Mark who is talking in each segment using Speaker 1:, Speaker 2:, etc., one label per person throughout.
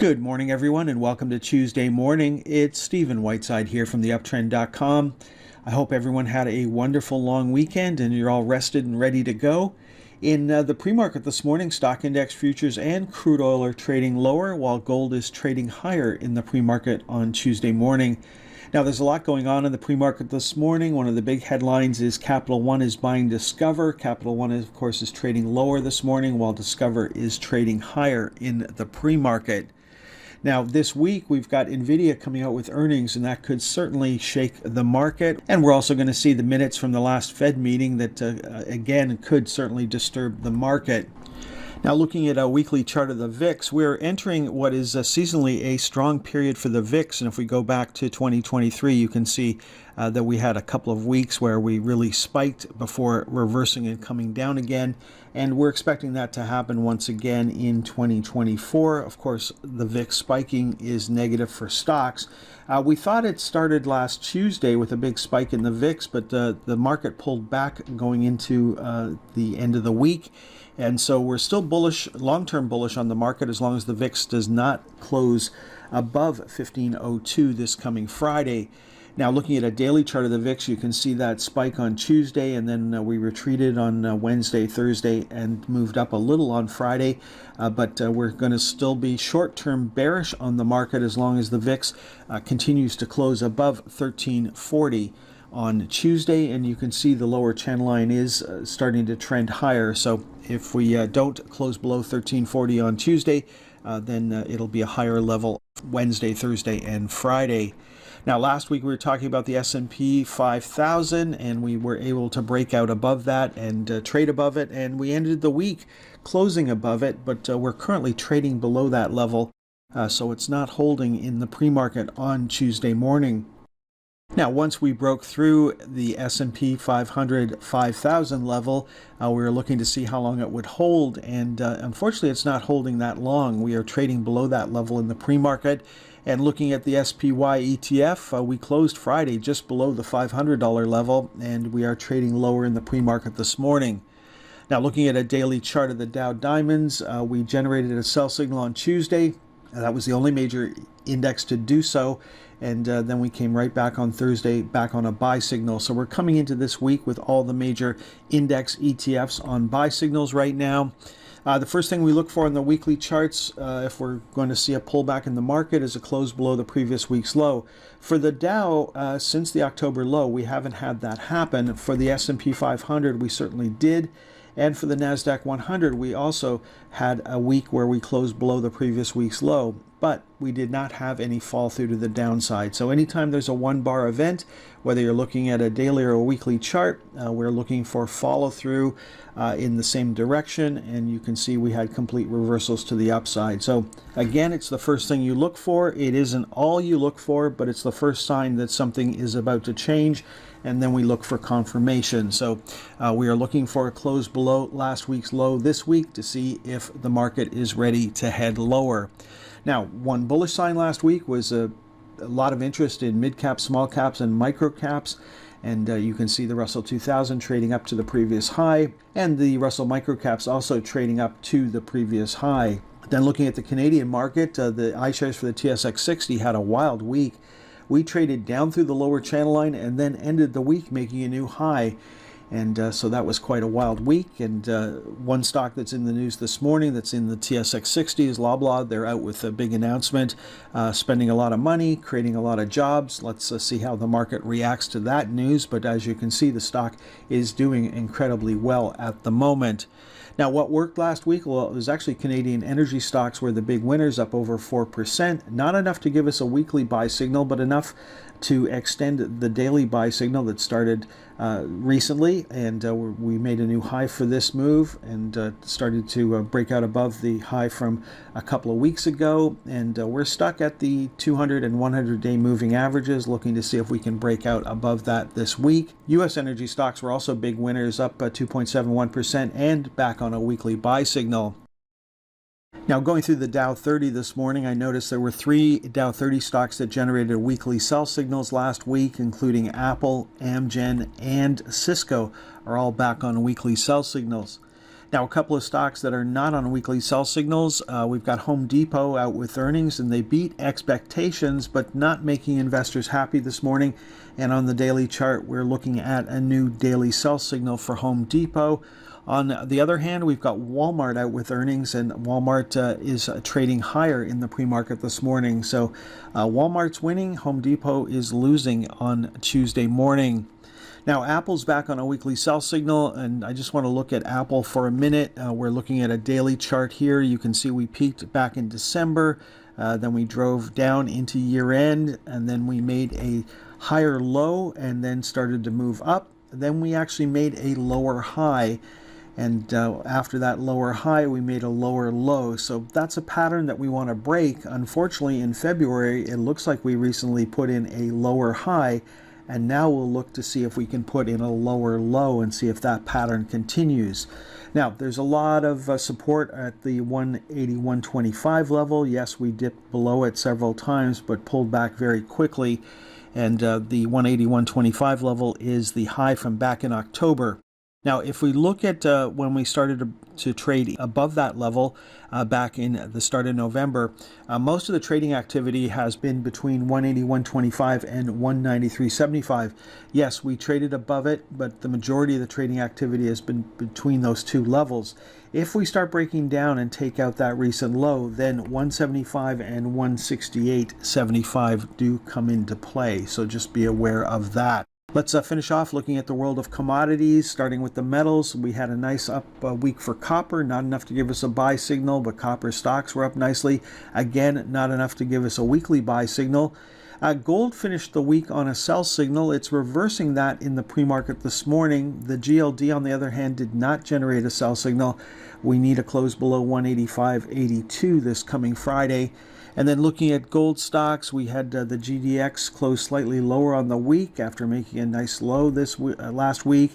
Speaker 1: Good morning, everyone, and welcome to Tuesday morning. It's Stephen Whiteside here from theuptrend.com. I hope everyone had a wonderful long weekend and you're all rested and ready to go. In the pre-market this morning, stock index futures and crude oil are trading lower, while gold is trading higher in the pre-market on Tuesday morning. Now, there's a lot going on in the pre-market this morning. One of the big headlines is Capital One is buying Discover. Capital One, of course, is trading lower this morning, while Discover is trading higher in the pre-market. Now, this week, we've got NVIDIA coming out with earnings, and that could certainly shake the market. And we're also going to see the minutes from the last Fed meeting that, again, could certainly disturb the market. Now, looking at a weekly chart of the VIX, we're entering what is seasonally a strong period for the VIX. And if we go back to 2023, you can see that we had a couple of weeks where we really spiked before reversing and coming down again. And we're expecting that to happen once again in 2024. Of course, the VIX spiking is negative for stocks. We thought it started last Tuesday with a big spike in the VIX, but the market pulled back going into the end of the week. And so we're still bullish, long-term bullish on the market as long as the VIX does not close above 1502 this coming Friday. Now, looking at a daily chart of the VIX, you can see that spike on Tuesday, and then we retreated on Wednesday, Thursday, and moved up a little on Friday. But we're going to still be short-term bearish on the market as long as the VIX continues to close above 1340 on Tuesday, and you can see the lower channel line is starting to trend higher. So if we don't close below 1340 on Tuesday, then it'll be a higher level Wednesday, Thursday, and Friday. Now, last week we were talking about the S&P 5000, and we were able to break out above that and trade above it, and we ended the week closing above it, but we're currently trading below that level, so it's not holding in the pre-market on Tuesday morning. Now, once we broke through the S&P 500 5000 level, we were looking to see how long it would hold, and unfortunately it's not holding that long. We are trading below that level in the pre-market. And looking at the SPY ETF, we closed Friday just below the $500 level, and we are trading lower in the pre-market this morning. Now, looking at a daily chart of the Dow Diamonds, we generated a sell signal on Tuesday. That was the only major index to do so. And then we came right back on Thursday, back on a buy signal. So we're coming into this week with all the major index ETFs on buy signals right now. The first thing we look for in the weekly charts, if we're going to see a pullback in the market, is a close below the previous week's low. For the Dow, since the October low, we haven't had that happen. For the S&P 500, we certainly did. And for the NASDAQ 100, we also had a week where we closed below the previous week's low, but we did not have any fall through to the downside. So anytime there's a one-bar event, whether you're looking at a daily or a weekly chart, we're looking for follow-through in the same direction, and you can see we had complete reversals to the upside. So again, it's the first thing you look for. It isn't all you look for, but it's the first sign that something is about to change, and then we look for confirmation. So we are looking for a close below last week's low this week to see if the market is ready to head lower. Now, one bullish sign last week was a lot of interest in mid-caps, small caps, and micro caps. And you can see the Russell 2000 trading up to the previous high, and the Russell Microcaps also trading up to the previous high. Then looking at the Canadian market, the iShares for the TSX 60 had a wild week. We traded down through the lower channel line and then ended the week making a new high. And so that was quite a wild week. And one stock that's in the news this morning that's in the TSX 60 is Loblaw. They're out with a big announcement, spending a lot of money, creating a lot of jobs. Let's see how the market reacts to that news. But as you can see, the stock is doing incredibly well at the moment. Now, what worked last week? Well, it was actually Canadian energy stocks were the big winners, up over 4%. Not enough to give us a weekly buy signal, but enough to extend the daily buy signal that started recently, and we made a new high for this move and started to break out above the high from a couple of weeks ago, and we're stuck at the 200 and 100-day moving averages, looking to see if we can break out above that this week. U.S. energy stocks were also big winners, up 2.71% and back on a weekly buy signal. Now, going through the Dow 30 this morning, I noticed there were 3 Dow 30 stocks that generated weekly sell signals last week, including Apple, Amgen, and Cisco are all back on weekly sell signals. Now, a couple of stocks that are not on weekly sell signals. We've got Home Depot out with earnings, and they beat expectations, but not making investors happy this morning. And on the daily chart, we're looking at a new daily sell signal for Home Depot. On the other hand, we've got Walmart out with earnings, and Walmart is trading higher in the pre-market this morning. So Walmart's winning, Home Depot is losing on Tuesday morning. Now, Apple's back on a weekly sell signal, and I just want to look at Apple for a minute. We're looking at a daily chart here. You can see we peaked back in December, then we drove down into year end, and then we made a higher low and then started to move up. Then we actually made a lower high. And after that lower high, we made a lower low. So that's a pattern that we want to break. Unfortunately, in February, it looks like we recently put in a lower high. And now we'll look to see if we can put in a lower low and see if that pattern continues. Now, there's a lot of support at the 181.25 level. Yes, we dipped below it several times, but pulled back very quickly. And the 181.25 level is the high from back in October. Now, if we look at when we started to trade above that level back in the start of November, most of the trading activity has been between 181.25 and 193.75. Yes, we traded above it, but the majority of the trading activity has been between those two levels. If we start breaking down and take out that recent low, then 175 and 168.75 do come into play. So just be aware of that. Let's finish off looking at the world of commodities, starting with the metals. We had a nice up week for copper, not enough to give us a buy signal, but copper stocks were up nicely. Again, not enough to give us a weekly buy signal. Gold finished the week on a sell signal. It's reversing that in the pre-market this morning. The GLD, on the other hand, did not generate a sell signal. We need a close below 185.82 this coming Friday. And then looking at gold stocks, we had the GDX close slightly lower on the week after making a nice low last week.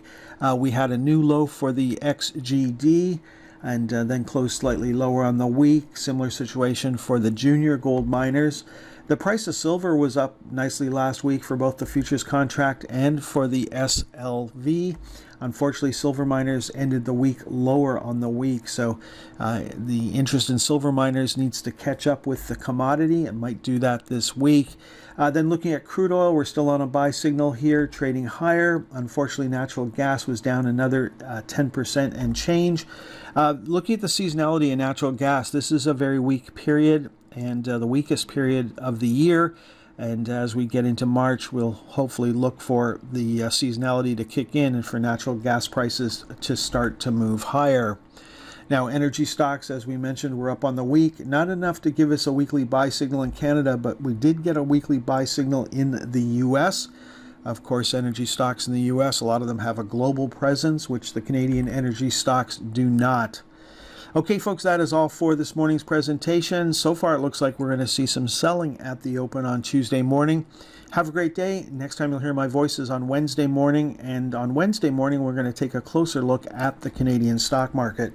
Speaker 1: We had a new low for the XGD and then closed slightly lower on the week. Similar situation for the junior gold miners. The price of silver was up nicely last week for both the futures contract and for the SLV. Unfortunately, silver miners ended the week lower on the week, so the interest in silver miners needs to catch up with the commodity. It might do that this week. Then looking at crude oil, we're still on a buy signal here, trading higher. Unfortunately, natural gas was down another 10% and change. Looking at the seasonality in natural gas, this is a very weak period and the weakest period of the year. And as we get into March, we'll hopefully look for the seasonality to kick in and for natural gas prices to start to move higher. Now, energy stocks, as we mentioned, were up on the week. Not enough to give us a weekly buy signal in Canada, but we did get a weekly buy signal in the U.S. Of course, energy stocks in the U.S., a lot of them have a global presence, which the Canadian energy stocks do not. Okay, folks, that is all for this morning's presentation. So far, it looks like we're going to see some selling at the open on Tuesday morning. Have a great day. Next time you'll hear my voice is on Wednesday morning. And on Wednesday morning, we're going to take a closer look at the Canadian stock market.